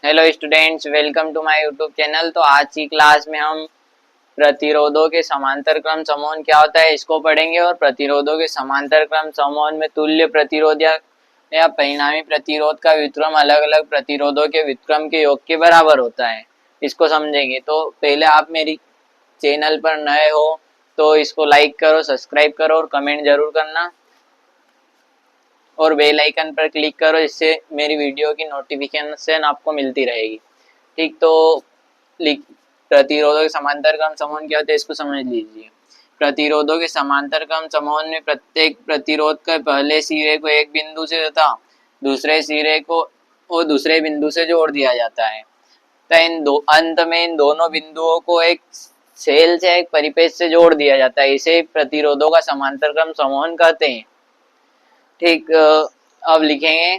Hello students, welcome to my YouTube channel. तो आज की क्लास में हम प्रतिरोधों के समांतर क्रम समूहन क्या होता है इसको पढ़ेंगे और प्रतिरोधों के समांतर क्रम समूहन में तुल्य प्रतिरोध या परिणामी प्रतिरोध का व्युत्क्रम अलग अलग प्रतिरोधों के व्युत्क्रम के योग के बराबर होता है, इसको समझेंगे। तो पहले आप मेरी चैनल पर नए हो तो इसको लाइक करो, सब्सक्राइब करो और कमेंट जरूर करना और बेल आइकन पर क्लिक करो, इससे मेरी वीडियो की नोटिफिकेशन आपको मिलती रहेगी। ठीक, तो प्रतिरोधों के समांतर क्रम समूहन क्या होते हैं इसको समझ लीजिए। प्रतिरोधों के समांतर क्रम समूहन में प्रत्येक प्रतिरोध के पहले सिरे को एक बिंदु से तथा दूसरे सिरे को और दूसरे बिंदु से जोड़ दिया जाता है। तो अंत में इन दोनों बिंदुओं को एक सेल से एक परिपेश से जोड़ दिया जाता है, इसे प्रतिरोधों का समांतर क्रम समूहन कहते हैं। ठीक, अब लिखेंगे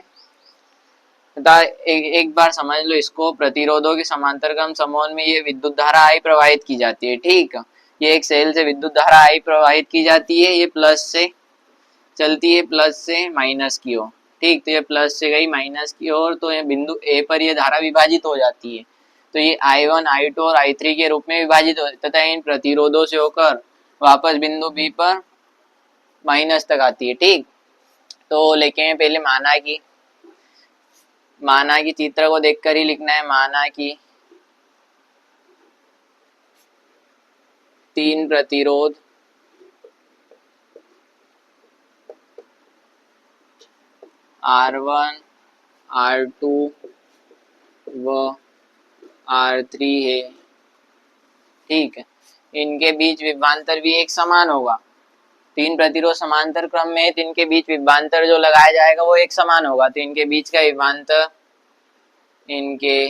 तथा एक बार समझ लो इसको। प्रतिरोधों के समांतर क्रम समूहन में ये विद्युत धारा आई प्रवाहित की जाती है। ठीक, ये एक सेल से विद्युत धारा आई प्रवाहित की जाती है, ये प्लस से चलती है, प्लस से माइनस की ओर। ठीक, तो ये प्लस से गई माइनस की ओर, तो ये बिंदु ए पर ये धारा विभाजित हो जाती है, तो ये I1, I2 और I3 के रूप में विभाजित हो तथा इन प्रतिरोधों से होकर वापस बिंदु बी पर माइनस तक आती है। ठीक, तो लेके पहले माना कि चित्र को देखकर ही लिखना है। माना कि तीन प्रतिरोध R1, R2 व R3 है। ठीक है, इनके बीच विभवांतर भी एक समान होगा। तीन प्रतिरोध समांतर क्रम में है तो इनके बीच विभवांतर जो लगाया जाएगा वो एक समान होगा। तो इनके बीच का विभवांतर इनके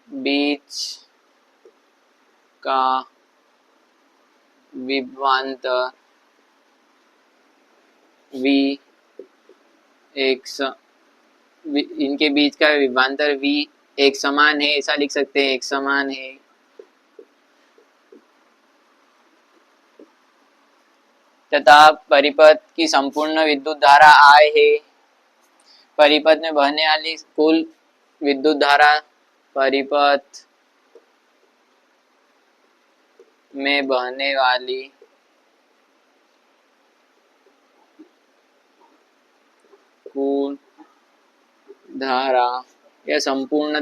बीच का विभवांतर V एक समान है, ऐसा लिख सकते हैं, एक समान है। तथा परिपथ की संपूर्ण विद्युत धारा I है। परिपथ में बहने वाली कुल विद्युत धारा, परिपथ में बहने वाली कुल धारा या संपूर्ण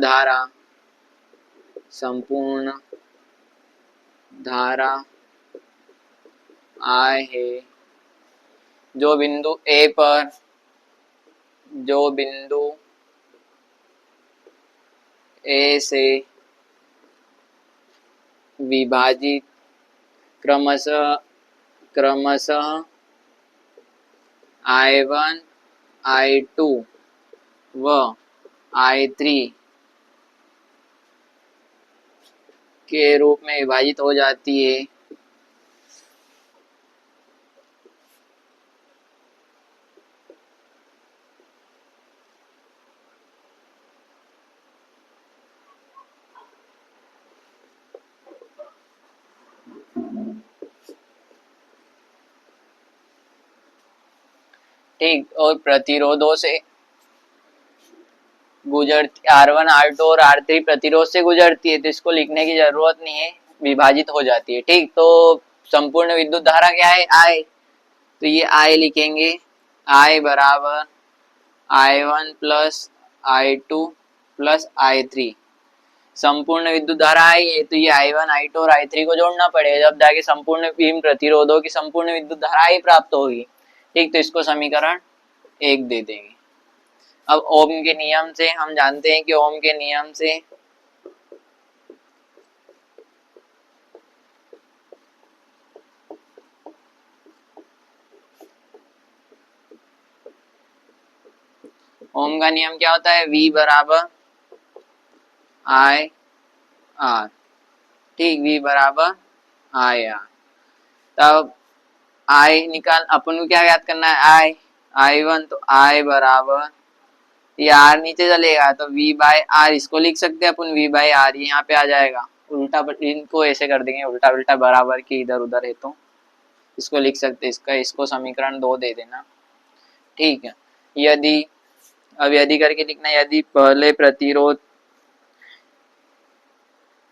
धारा I है, जो बिंदु ए से विभाजित क्रमशः I1, I2 व I3 के रूप में विभाजित हो जाती है। ठीक, और प्रतिरोधों से गुजरती R1, R2 और R3 प्रतिरोध से गुजरती है, तो इसको लिखने की जरूरत नहीं है, विभाजित हो जाती है। ठीक, तो संपूर्ण विद्युत धारा क्या है? I, तो ये I लिखेंगे, I बराबर I1 plus I2 plus I3। संपूर्ण विद्युत धारा I है तो ये I1, I2 और I3 को जोड़ना पड़ेगा, जब जाके संपूर्ण इन प्रतिरोधों की संपूर्ण विद्युत धारा I प्राप्त होगी। ठीक, तो इसको समीकरण 1 दे देंगे। अब ओम के नियम से हम जानते हैं कि ओम के नियम से ओम का नियम क्या होता है? V बराबर I R। ठीक, V बराबर I R। तब I निकाल, अपन को क्या याद करना है? I1, तो I बराबर, ये R नीचे चलेगा तो V बाय R, इसको लिख सकते हैं अपन, V बाय R यहाँ पे आ जाएगा। उल्टा इनको ऐसे कर देंगे, उल्टा उल्टा बराबर की इधर उधर है तो इसको लिख सकते हैं, इसको समीकरण 2 दे देना। ठीक है, यदि अब यदि करके लिखना है, यदि पहले प्रतिरोध,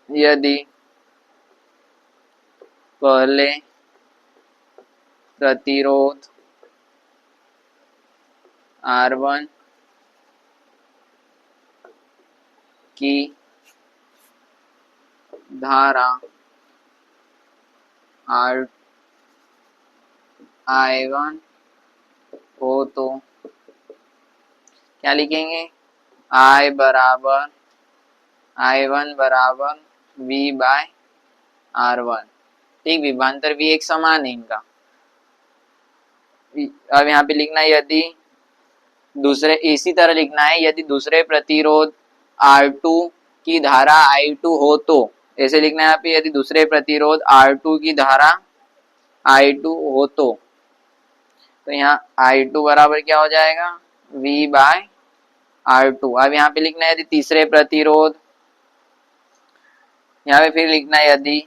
यदि पहले प्रतिरोध R1 की धारा I1 हो तो क्या लिखेंगे, I बराबर I1 बराबर V बाय R1। ठीक, विभवांतर भी एक समान है इनका। अब यहाँ पे लिखना है यदि दूसरे, इसी तरह लिखना है यदि दूसरे प्रतिरोध R2 की धारा I2 हो तो, ऐसे लिखना है यहाँ पे, यदि दूसरे प्रतिरोध R2 की धारा I2 हो तो यहाँ I2 बराबर क्या हो जाएगा, V बाय R2। अब यहाँ पे लिखना है यदि तीसरे प्रतिरोध, यहाँ पे फिर लिखना है यदि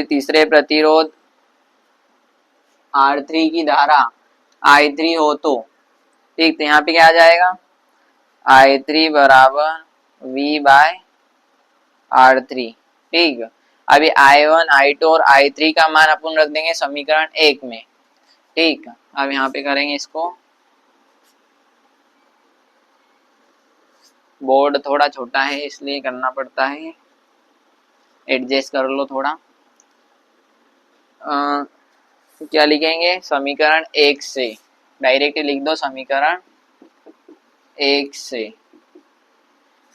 तीसरे प्रतिरोध R3 की धारा I3 हो तो, ठीक, तो यहाँ पे क्या आ जाएगा, I3 बराबर V बाय R3। ठीक, अभी I1, I2 और I3 का मान अपन रख देंगे समीकरण 1 में। ठीक, अब यहाँ पे करेंगे इसको, बोर्ड थोड़ा छोटा है इसलिए करना पड़ता है, एडजस्ट कर लो थोड़ा। तो क्या लिखेंगे, समीकरण 1 से डायरेक्ट लिख दो, समीकरण 1 से।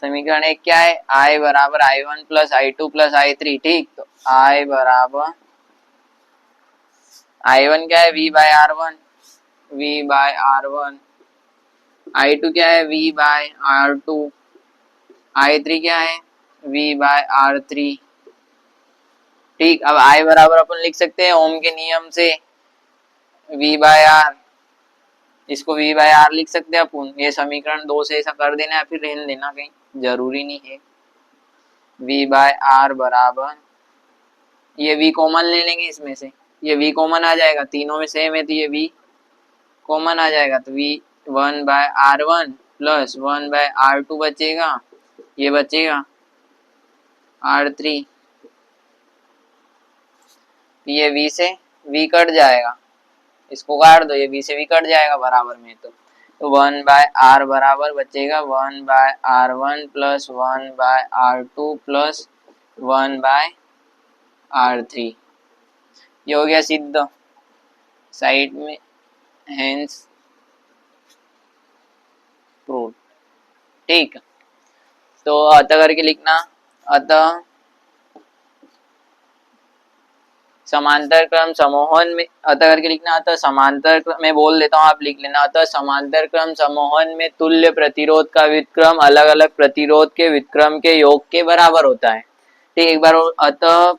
समीकरण 1 क्या है, I बराबर I1 plus I2 plus I3। ठीक, तो I बराबर I1 क्या है, V bye R1, V bye R1। I2 क्या है, V बाय R2। I3 क्या है, V बाय R3। ठीक, अब I बराबर अपन लिख सकते हैं ओम के नियम से V बाय R, इसको V बाय R लिख सकते हैं अपन। ये समीकरण 2 से ऐसा कर देना है, फिर रहने देना, कहीं जरूरी नहीं है। V बाय R बराबर, ये V कॉमन ले लेंगे इसमें से, ये V कॉमन आ जाएगा, तीनों में सेम है तो ये V कॉमन आ जाएगा, तो V 1 by R1 plus 1 by R2 बचेगा, ये बचेगा R3। ये V से V कट जाएगा, इसको काट दो, ये V से V कट जाएगा बराबर में, तो 1 बाय R बराबर बचेगा 1 by R1 plus 1 by R2 plus 1 by R3। ये हो गया सिद्ध, साइड में हेंस प्रूव। ठीक, तो अतः करके लिखना, अतः समांतर क्रम समूहन में, अतः करके लिखना, अतः समांतर में बोल देता हूँ, आप लिख लेना, अतः समांतर क्रम समूहन में तुल्य प्रतिरोध का व्युत्क्रम अलग अलग प्रतिरोध के व्युत्क्रम के योग के बराबर होता है। ठीक, एक बार, अतः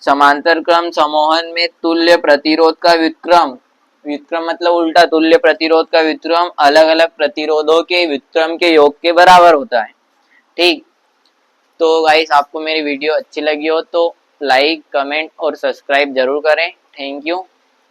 समांतर क्रम समूहन में तुल्य प्रतिरोध का व्युत्क्रम, व्युत्क्रम मतलब उल्टा, तुल्य प्रतिरोध का व्युत्क्रम अलग अलग प्रतिरोधों के व्युत्क्रम के योग के बराबर होता है। ठीक, तो गाइस आपको मेरी वीडियो अच्छी लगी हो तो लाइक, कमेंट और सब्सक्राइब जरूर करें। Thank you.